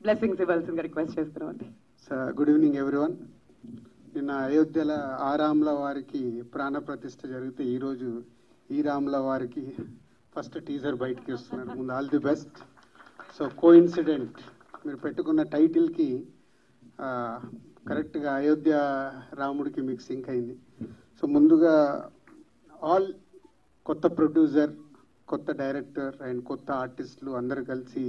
Blessings ఇవ్వాల్సిందిగా request చేస్తున్నాం అండి. Good evening everyone. నిన్న అయోధ్యల ఆ రాముల వారికి ప్రాణ ప్రతిష్ఠ జరిగితే ఈరోజు ఈ రాముల వారికి ఫస్ట్ టీజర్ బయటకి వస్తున్నారు. ముందు all the best. So coincident మీరు పెట్టుకున్న టైటిల్కి కరెక్ట్గా అయోధ్య రాముడికి మీకు సింక్ అయింది. సో ముందుగా ఆల్ కొత్త ప్రొడ్యూసర్, కొత్త డైరెక్టర్ అండ్ కొత్త ఆర్టిస్టులు అందరు కలిసి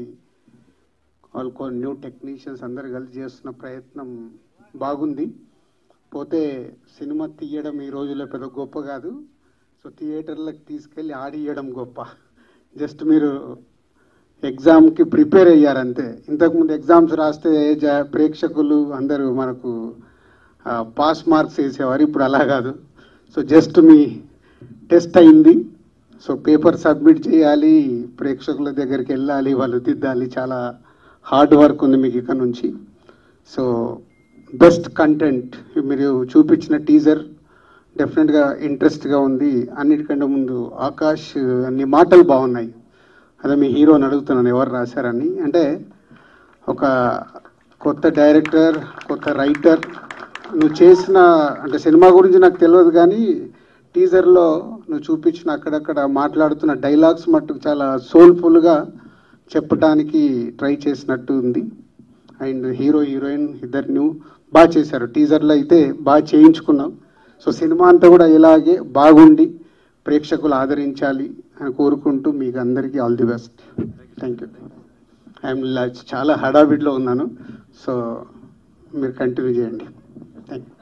న్యూ టెక్నీషియన్స్ అందరు కలిసి చేస్తున్న ప్రయత్నం బాగుంది. పోతే సినిమా తీయడం ఈ రోజుల్లో పెద్ద గొప్ప కాదు. సో థియేటర్లకు తీసుకెళ్ళి ఆడియడం గొప్ప. జస్ట్ మీరు ఎగ్జామ్కి ప్రిపేర్ అయ్యారంతే. ఇంతకుముందు ఎగ్జామ్స్ రాస్తే ప్రేక్షకులు అందరూ మనకు పాస్ మార్క్స్ వేసేవారు. ఇప్పుడు అలా కాదు. సో జస్ట్ మీ టెస్ట్ అయింది. సో పేపర్ సబ్మిట్ చేయాలి, ప్రేక్షకుల దగ్గరికి వెళ్ళాలి, వాళ్ళు దిద్దాలి. చాలా హార్డ్ వర్క్ ఉంది మీకు ఇక్కడ నుంచి. సో బెస్ట్ కంటెంట్ మీరు చూపించిన టీజర్ డెఫినెట్గా ఇంట్రెస్ట్గా ఉంది. అన్నిటికంటే ముందు ఆకాష్ అన్ని మాటలు బాగున్నాయి. అదే మీ హీరోని అడుగుతున్నాను ఎవరు రాశారని. అంటే ఒక కొత్త డైరెక్టర్, కొత్త రైటర్, నువ్వు చేసిన అంటే సినిమా గురించి నాకు తెలియదు కానీ టీజర్లో నువ్వు చూపించిన అక్కడక్కడ మాట్లాడుతున్న డైలాగ్స్ మట్టుకు చాలా సోల్ఫుల్గా చెప్పడానికి ట్రై చేసినట్టు ఉంది. అండ్ హీరో హీరోయిన్ ఇద్దరిని బాగా చేశారు. టీజర్లో అయితే బాగా చేయించుకున్నాం. సో సినిమా అంతా కూడా ఇలాగే బాగుండి ప్రేక్షకులు ఆదరించాలి అని కోరుకుంటూ మీకు అందరికీ all the best. Thank you. I'm చాలా హడావిడిలో ఉన్నాను. సో మీరు కంటిన్యూ చేయండి. Thank you.